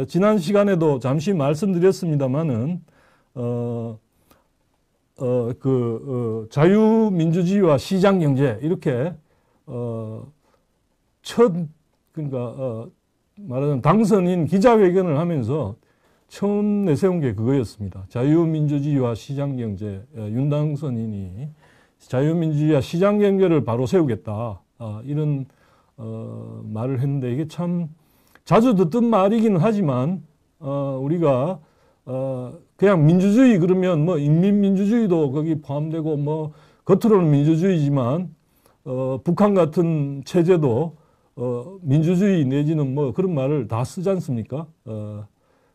지난 시간에도 잠시 말씀드렸습니다만은, 자유민주주의와 시장경제, 이렇게, 그러니까, 말하자면 당선인 기자회견을 하면서 처음 내세운 게 그거였습니다. 자유민주주의와 시장경제, 윤 당선인이 자유민주주의와 시장경제를 바로 세우겠다. 이런, 말을 했는데 이게 참 자주 듣던 말이기는 하지만, 우리가, 그냥 민주주의 그러면 뭐 인민민주주의도 거기 포함되고 뭐 겉으로는 민주주의지만, 북한 같은 체제도 민주주의 내지는 뭐 그런 말을 다 쓰지 않습니까?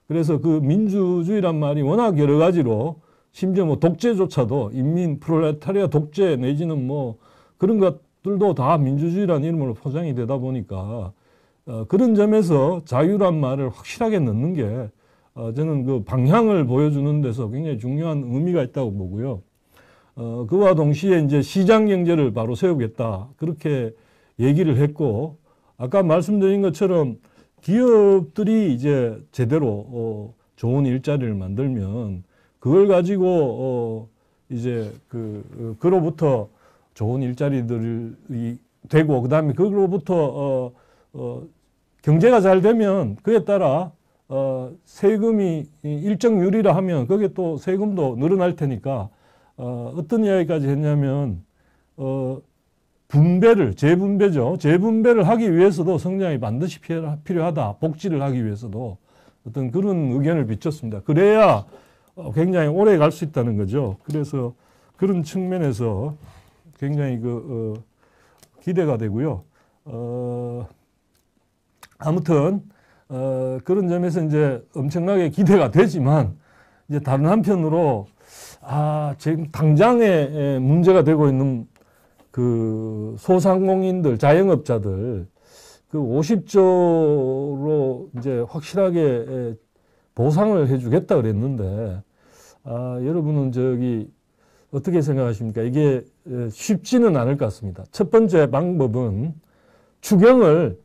그래서 그 민주주의란 말이 워낙 여러 가지로 심지어 뭐 독재조차도 인민 프롤레타리아 독재 내지는 뭐 그런 것들도 다 민주주의라는 이름으로 포장이 되다 보니까 그런 점에서 자유란 말을 확실하게 넣는 게 저는 그 방향을 보여주는 데서 굉장히 중요한 의미가 있다고 보고요. 그와 동시에 이제 시장 경제를 바로 세우겠다. 그렇게 얘기를 했고, 아까 말씀드린 것처럼 기업들이 이제 제대로 좋은 일자리를 만들면 그걸 가지고 이제 그로부터 좋은 일자리들이 되고, 그다음에 그로부터 경제가 잘 되면 그에 따라 세금이 일정률이라 하면 거기에 또 세금도 늘어날 테니까 어떤 이야기까지 했냐면 재분배죠. 재분배를 하기 위해서도 성장이 반드시 필요하다. 복지를 하기 위해서도 어떤 그런 의견을 비췄습니다. 그래야 굉장히 오래 갈 수 있다는 거죠. 그래서 그런 측면에서 굉장히 기대가 되고요. 아무튼 그런 점에서 이제 엄청나게 기대가 되지만, 이제 다른 한편으로 지금 당장에 문제가 되고 있는 그 소상공인들, 자영업자들 그 50조로 이제 확실하게 보상을 해주겠다 그랬는데, 여러분은 어떻게 생각하십니까? 이게 쉽지는 않을 것 같습니다. 첫 번째 방법은 추경을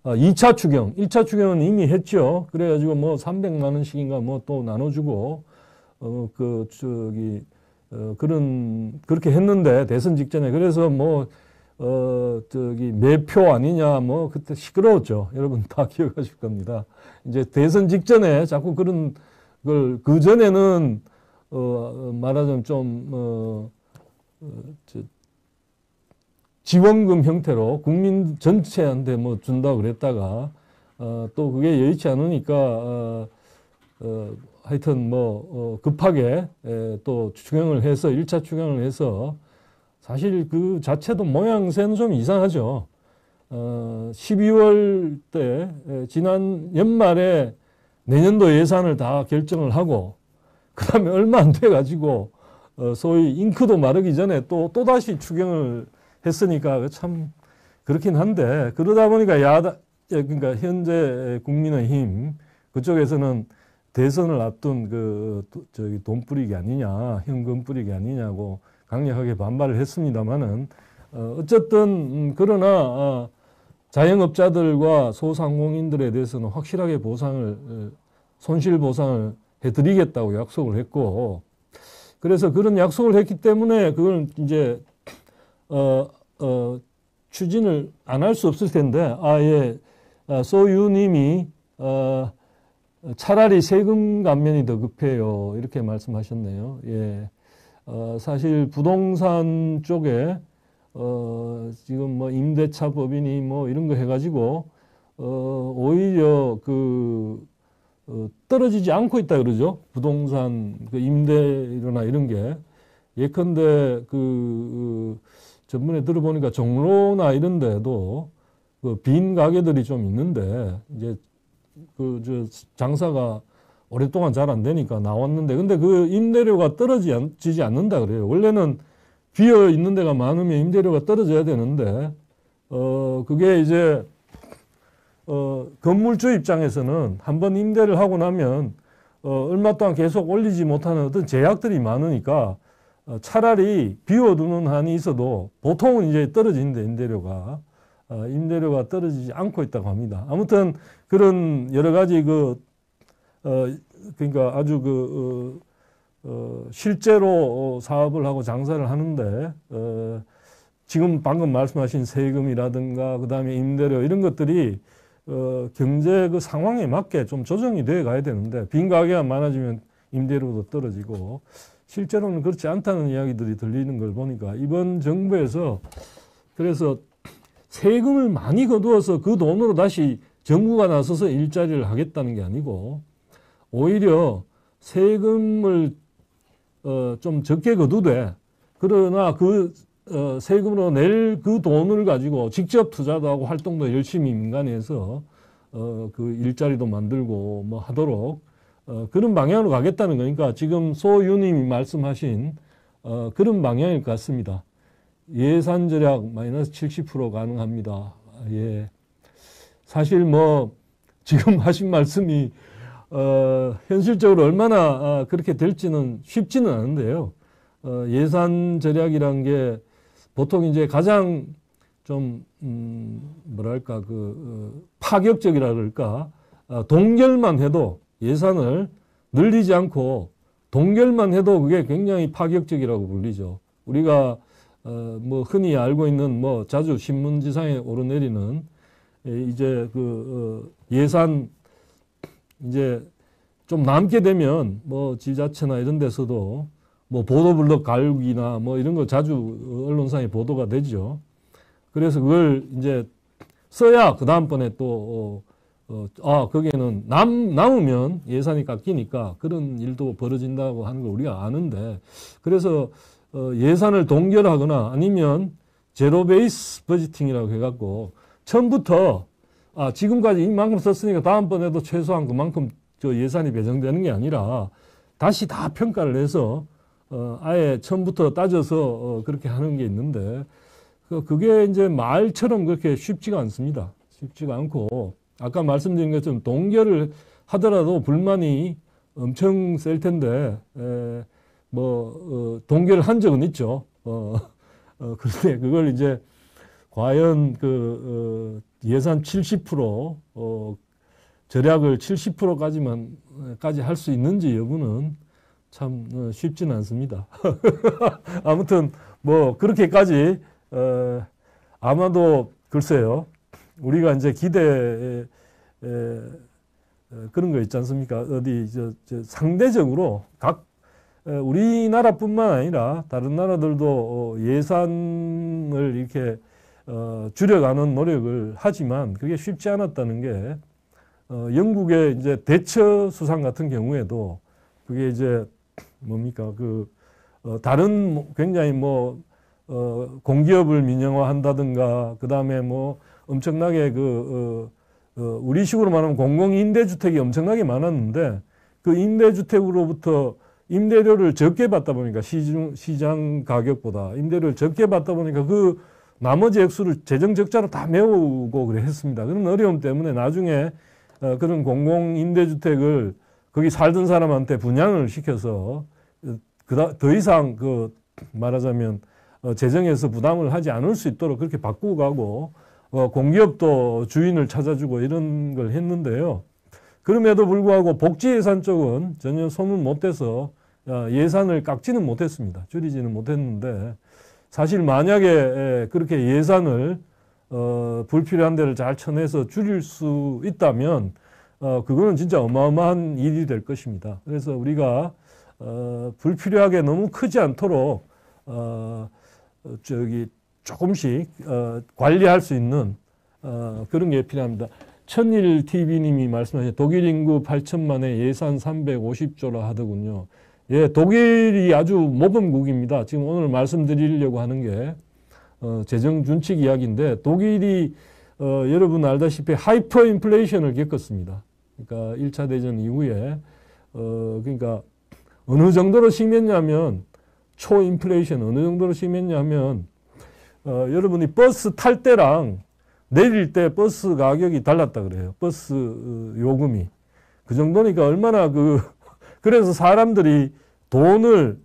2차 추경, 1차 추경은 이미 했죠. 그래가지고 뭐 300만 원씩인가 뭐 또 나눠주고, 그렇게 했는데, 대선 직전에. 그래서 매표 아니냐, 뭐, 그때 시끄러웠죠. 여러분 다 기억하실 겁니다. 이제 대선 직전에 자꾸 그런 걸, 그전에는, 말하자면 지원금 형태로 국민 전체한테 뭐 준다고 그랬다가, 또 그게 여의치 않으니까, 하여튼 급하게 또 추경을 해서, 1차 추경을 해서, 사실 그 자체도 모양새는 좀 이상하죠. 12월 때, 지난 연말에 내년도 예산을 다 결정을 하고, 그 다음에 얼마 안 돼가지고, 소위 잉크도 마르기 전에 또다시 추경을 했으니까 참 그렇긴 한데, 그러다 보니까 그러니까 현재 국민의힘 그쪽에서는 대선을 앞둔 돈 뿌리기 아니냐, 현금 뿌리기 아니냐고 강력하게 반발을 했습니다만은, 어쨌든, 그러나, 자영업자들과 소상공인들에 대해서는 확실하게 손실 보상을 해드리겠다고 약속을 했고, 그래서 그런 약속을 했기 때문에 그걸 이제, 추진을 안 할 수 없을 텐데, 소유님이, 차라리 세금 감면이 더 급해요. 이렇게 말씀하셨네요. 예. 사실 부동산 쪽에, 지금 뭐 임대차 법이니 뭐 이런 거 해가지고, 오히려 떨어지지 않고 있다 그러죠. 부동산, 임대료나 이런 게. 예컨대 전번에 들어보니까 종로나 이런 데도 빈 가게들이 좀 있는데, 이제 장사가 오랫동안 잘 안 되니까 나왔는데, 근데 그 임대료가 떨어지지 않는다 그래요. 원래는 비어 있는 데가 많으면 임대료가 떨어져야 되는데, 그게 이제, 건물주 입장에서는 한번 임대를 하고 나면, 얼마 동안 계속 올리지 못하는 어떤 제약들이 많으니까, 차라리 비워두는 한이 있어도 보통은 이제 떨어지는데, 임대료가. 임대료가 떨어지지 않고 있다고 합니다. 아무튼 그런 여러 가지 그러니까 아주 실제로 사업을 하고 장사를 하는데 지금 방금 말씀하신 세금이라든가 그다음에 임대료 이런 것들이 경제 그 상황에 맞게 좀 조정이 돼 가야 되는데 빈 가게가 많아지면 임대료도 떨어지고 실제로는 그렇지 않다는 이야기들이 들리는 걸 보니까 이번 정부에서 그래서 세금을 많이 거두어서 그 돈으로 다시 정부가 나서서 일자리를 하겠다는 게 아니고 오히려 세금을 좀 적게 거두되 그러나 그 세금으로 낼 그 돈을 가지고 직접 투자도 하고 활동도 열심히 민간에서 그 일자리도 만들고 뭐 하도록 그런 방향으로 가겠다는 거니까 지금 소 의원님이 말씀하신 그런 방향일 것 같습니다. 예산 절약 마이너스 70% 가능합니다. 예. 사실 뭐 지금 하신 말씀이 현실적으로 얼마나 그렇게 될지는 쉽지는 않은데요. 예산 절약이란 게 보통 이제 가장 좀 뭐랄까 파격적이라 그럴까 동결만 해도 예산을 늘리지 않고 동결만 해도 그게 굉장히 파격적이라고 불리죠. 우리가 뭐 흔히 알고 있는 뭐 자주 신문지상에 오르내리는 이제 예산 이제 좀 남게 되면 뭐 지자체나 이런 데서도 뭐 보도블록 갈기나 뭐 이런 거 자주 언론상에 보도가 되죠. 그래서 그걸 이제 써야 그 다음번에 또 거기에는 남으면 예산이 깎이니까 그런 일도 벌어진다고 하는 걸 우리가 아는데 그래서 예산을 동결하거나 아니면 제로 베이스 버지팅이라고 해갖고 처음부터 지금까지 이만큼 썼으니까 다음번에도 최소한 그만큼 저 예산이 배정되는 게 아니라 다시 다 평가를 해서 아예 처음부터 따져서 그렇게 하는 게 있는데 그게 이제 말처럼 그렇게 쉽지가 않습니다. 쉽지가 않고 아까 말씀드린 것처럼 동결을 하더라도 불만이 엄청 셀 텐데 동결을 한 적은 있죠. 그런데 그걸 이제 과연 예산 70% 절약을 70%까지 할 수 있는지 여부는 참 쉽지는 않습니다. 아무튼 뭐 그렇게까지 아마도 글쎄요. 우리가 이제 그런 거 있지 않습니까? 어디 상대적으로 우리나라뿐만 아니라 다른 나라들도 예산을 이렇게 줄여가는 노력을 하지만 그게 쉽지 않았다는 게 영국의 이제 대처 수상 같은 경우에도 그게 이제 뭡니까 다른 굉장히 공기업을 민영화한다든가 그다음에 엄청나게 우리식으로 말하면 공공임대주택이 엄청나게 많았는데 그 임대주택으로부터 임대료를 적게 받다 보니까 시장 가격보다 임대료를 적게 받다 보니까 그 나머지 액수를 재정 적자로 다 메우고 그래 했습니다. 그런 어려움 때문에 나중에 그런 공공임대주택을 거기 살던 사람한테 분양을 시켜서 더 이상 말하자면 재정에서 부담을 하지 않을 수 있도록 그렇게 바꾸고 가고 공기업도 주인을 찾아주고 이런 걸 했는데요. 그럼에도 불구하고 복지예산 쪽은 전혀 손을 못 대서 예산을 깎지는 못했습니다. 줄이지는 못했는데 사실 만약에 그렇게 예산을 불필요한 데를 잘 쳐내서 줄일 수 있다면 그거는 진짜 어마어마한 일이 될 것입니다. 그래서 우리가 불필요하게 너무 크지 않도록 조금씩 관리할 수 있는 그런 게 필요합니다. 천일 TV님이 말씀하신 독일 인구 8천만에 예산 350조라 하더군요. 예, 독일이 아주 모범국입니다. 지금 오늘 말씀드리려고 하는 게 재정 준칙 이야기인데 독일이 여러분 알다시피 하이퍼 인플레이션을 겪었습니다. 그러니까 1차 대전 이후에 그러니까 어느 정도로 심했냐면 초인플레이션 어느 정도로 심했냐면 여러분이 버스 탈 때랑 내릴 때 버스 가격이 달랐다 그래요. 버스 요금이. 그 정도니까 얼마나 그래서 사람들이 돈을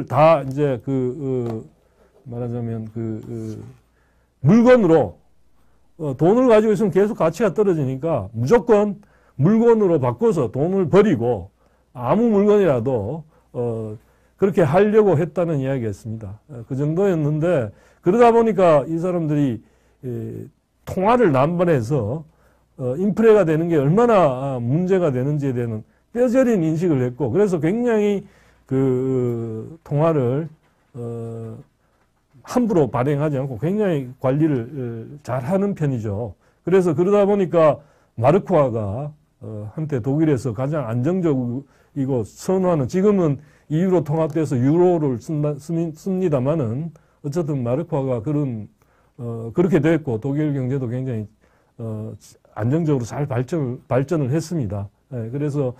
다 이제 말하자면 물건으로 돈을 가지고 있으면 계속 가치가 떨어지니까 무조건 물건으로 바꿔서 돈을 버리고 아무 물건이라도 그렇게 하려고 했다는 이야기였습니다. 그 정도였는데 그러다 보니까 이 사람들이 통화를 난반해서 인플레가 되는 게 얼마나 문제가 되는지에 대한 뼈저린 인식을 했고 그래서 굉장히 그 통화를 함부로 발행하지 않고 굉장히 관리를 잘하는 편이죠. 그래서 그러다 보니까 마르크화가 한때 독일에서 가장 안정적이고 선호하는 지금은 EU로 통합돼서 유로를 씁니다만은 어쨌든 마르크화가 그렇게 됐고 독일 경제도 굉장히 안정적으로 잘 발전을 했습니다. 그래서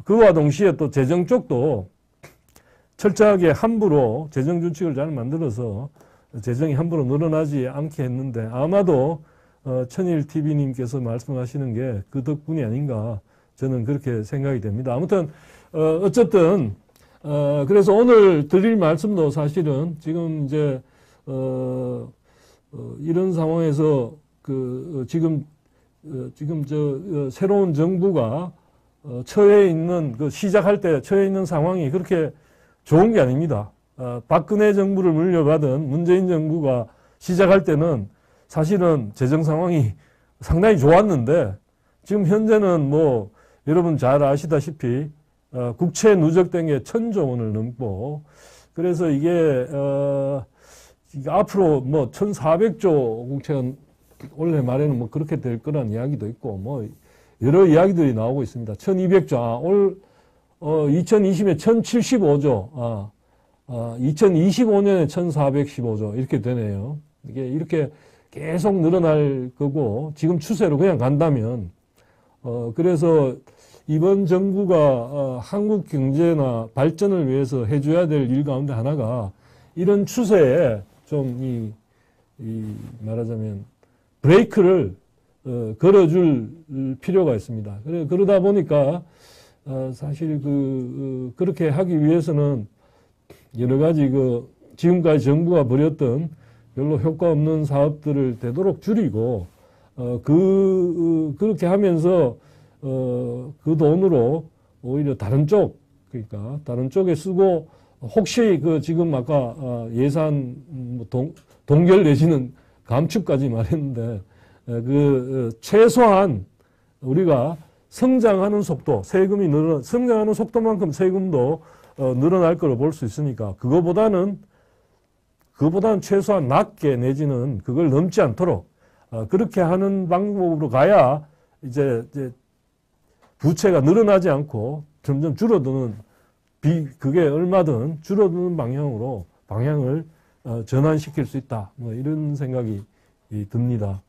그와 동시에 또 재정 쪽도 철저하게 함부로 재정 준칙을 잘 만들어서 재정이 함부로 늘어나지 않게 했는데 아마도 천일TV님께서 말씀하시는 게 그 덕분이 아닌가 저는 그렇게 생각이 됩니다. 아무튼 어쨌든 그래서 오늘 드릴 말씀도 사실은 지금 이제 이런 상황에서 지금 새로운 정부가 처해 있는 시작할 때 처해 있는 상황이 그렇게 좋은 게 아닙니다. 박근혜 정부를 물려받은 문재인 정부가 시작할 때는 사실은 재정 상황이 상당히 좋았는데 지금 현재는 뭐 여러분 잘 아시다시피 국채 누적된 게 1,000조 원을 넘고 그래서 이게 앞으로 뭐 1,400조 국채가 올해 말에는 뭐 그렇게 될 거란 이야기도 있고 뭐 여러 이야기들이 나오고 있습니다. 1,200조 2020년에 1,075조 2025년에 1,415조 이렇게 되네요. 이게 이렇게 계속 늘어날 거고 지금 추세로 그냥 간다면 그래서 이번 정부가 한국 경제나 발전을 위해서 해줘야 될 일 가운데 하나가 이런 추세에 좀 말하자면 브레이크를 걸어줄 필요가 있습니다. 그러다 보니까 사실 그렇게 하기 위해서는 여러 가지 지금까지 정부가 벌였던 별로 효과 없는 사업들을 되도록 줄이고 그렇게 하면서 그 돈으로 오히려 다른 쪽에 쓰고 혹시 지금 아까 예산 동결 내지는 감축까지 말했는데 최소한 우리가 성장하는 속도, 성장하는 속도만큼 세금도 늘어날 거로 볼 수 있으니까 그거보다는 최소한 낮게 내지는 그걸 넘지 않도록 그렇게 하는 방법으로 가야 이제 부채가 늘어나지 않고 점점 줄어드는 그게 얼마든 줄어드는 방향을 전환시킬 수 있다. 뭐 이런 생각이 듭니다.